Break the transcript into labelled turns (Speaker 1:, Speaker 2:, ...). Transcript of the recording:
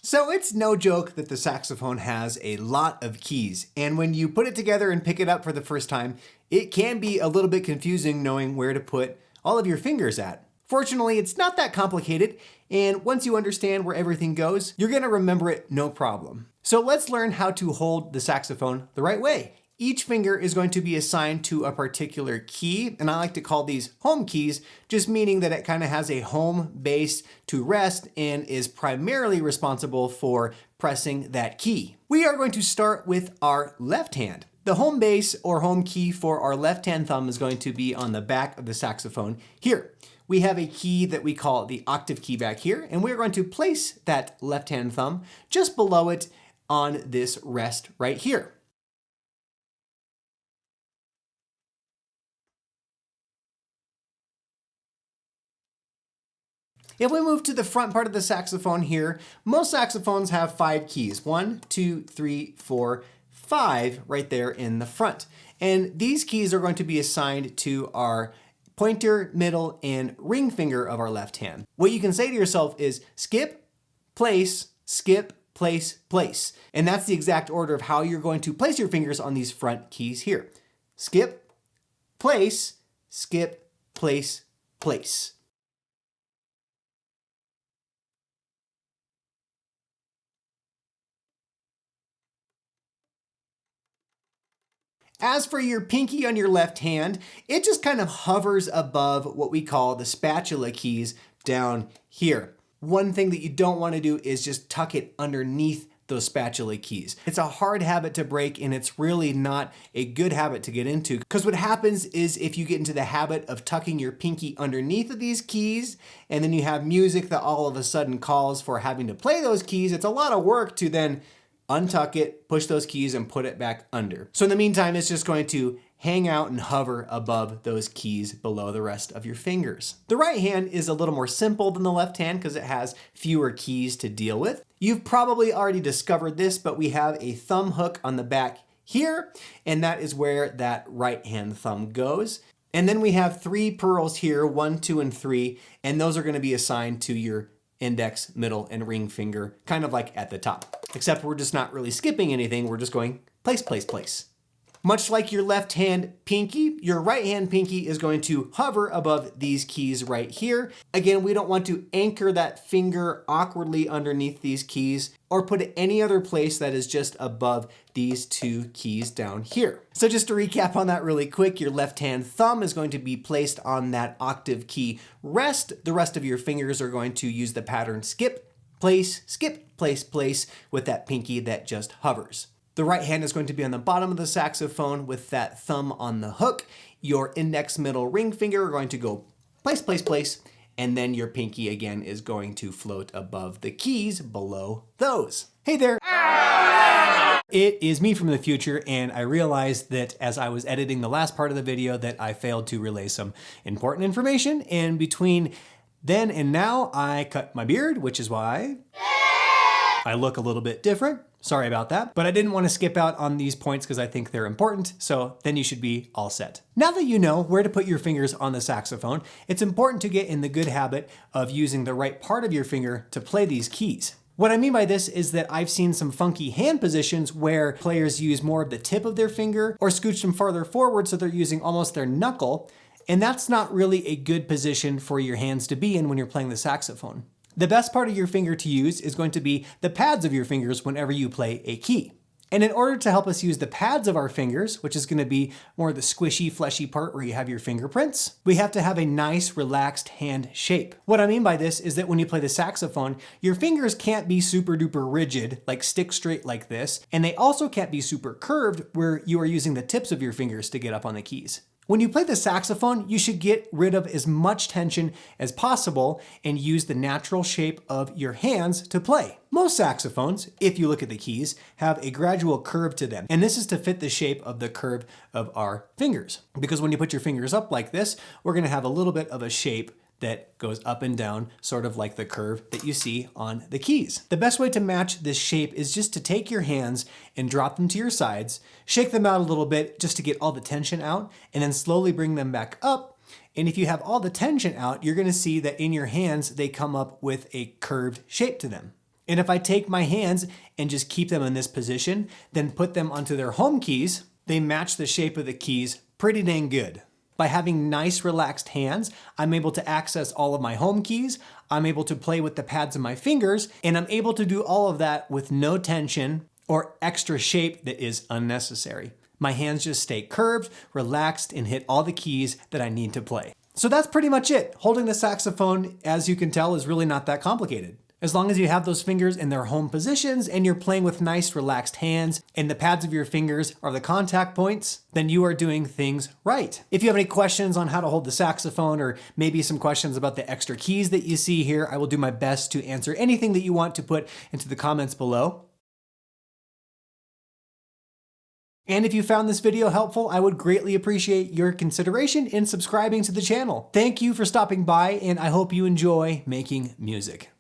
Speaker 1: So it's no joke that the saxophone has a lot of keys, and when you put it together and pick it up for the first time, it can be a little bit confusing knowing where to put all of your fingers at. Fortunately, it's not that complicated, and once you understand where everything goes, you're gonna remember it no problem. So let's learn how to hold the saxophone the right way. Each finger is going to be assigned to a particular key, and I like to call these home keys, just meaning that it kind of has a home base to rest and is primarily responsible for pressing that key. We are going to start with our left hand. The home base or home key for our left hand thumb is going to be on the back of the saxophone here. We have a key that we call the octave key back here, and we're going to place that left hand thumb just below it on this rest right here. If we move to the front part of the saxophone here, most saxophones have 5 keys. 1, 2, 3, 4, 5 right there in the front. And these keys are going to be assigned to our pointer, middle, and ring finger of our left hand. What you can say to yourself is skip, place, skip, place, place. And that's the exact order of how you're going to place your fingers on these front keys here. Skip, place, skip, place, place. As for your pinky on your left hand, it just kind of hovers above what we call the spatula keys down here. One thing that you don't want to do is just tuck it underneath those spatula keys. It's a hard habit to break, and it's really not a good habit to get into, because what happens is if you get into the habit of tucking your pinky underneath of these keys, and then you have music that all of a sudden calls for having to play those keys, it's a lot of work to then untuck it, push those keys, and put it back under. So in the meantime, it's just going to hang out and hover above those keys below the rest of your fingers. The right hand is a little more simple than the left hand because it has fewer keys to deal with. You've probably already discovered this, but we have a thumb hook on the back here, and that is where that right hand thumb goes. And then we have 3 pearls here, 1, 2, and 3, and those are going to be assigned to your index, middle, and ring finger, kind of like at the top. Except we're just not really skipping anything, we're just going place, place, place. Much like your left hand pinky, your right hand pinky is going to hover above these keys right here. Again, we don't want to anchor that finger awkwardly underneath these keys or put it any other place that is just above these 2 keys down here. So just to recap on that really quick, your left hand thumb is going to be placed on that octave key rest. The rest of your fingers are going to use the pattern skip, place, place with that pinky that just hovers. The right hand is going to be on the bottom of the saxophone with that thumb on the hook. Your index, middle, ring finger are going to go place, place, place, and then your pinky again is going to float above the keys below those. Hey there! It is me from the future, and I realized that as I was editing the last part of the video that I failed to relay some important information, and between then and now I cut my beard, which is why I look a little bit different. Sorry about that, but I didn't want to skip out on these points because I think they're important, so then you should be all set. Now that you know where to put your fingers on the saxophone, it's important to get in the good habit of using the right part of your finger to play these keys. What I mean by this is that I've seen some funky hand positions where players use more of the tip of their finger or scooch them farther forward so they're using almost their knuckle, and that's not really a good position for your hands to be in when you're playing the saxophone. The best part of your finger to use is going to be the pads of your fingers whenever you play a key. And in order to help us use the pads of our fingers, which is going to be more the squishy, fleshy part where you have your fingerprints, we have to have a nice, relaxed hand shape. What I mean by this is that when you play the saxophone, your fingers can't be super duper rigid, like stick straight like this, and they also can't be super curved where you are using the tips of your fingers to get up on the keys. When you play the saxophone, you should get rid of as much tension as possible and use the natural shape of your hands to play. Most saxophones, if you look at the keys, have a gradual curve to them, and this is to fit the shape of the curve of our fingers. Because when you put your fingers up like this, we're going to have a little bit of a shape that goes up and down, sort of like the curve that you see on the keys. The best way to match this shape is just to take your hands and drop them to your sides, shake them out a little bit just to get all the tension out, and then slowly bring them back up. And if you have all the tension out, you're gonna see that in your hands, they come up with a curved shape to them. And if I take my hands and just keep them in this position, then put them onto their home keys, they match the shape of the keys pretty dang good. By having nice relaxed hands, I'm able to access all of my home keys, I'm able to play with the pads of my fingers, and I'm able to do all of that with no tension or extra shape that is unnecessary. My hands just stay curved, relaxed, and hit all the keys that I need to play. So that's pretty much it. Holding the saxophone, as you can tell, is really not that complicated. As long as you have those fingers in their home positions and you're playing with nice relaxed hands and the pads of your fingers are the contact points, then you are doing things right. If you have any questions on how to hold the saxophone or maybe some questions about the extra keys that you see here, I will do my best to answer anything that you want to put into the comments below. And if you found this video helpful, I would greatly appreciate your consideration in subscribing to the channel. Thank you for stopping by, and I hope you enjoy making music.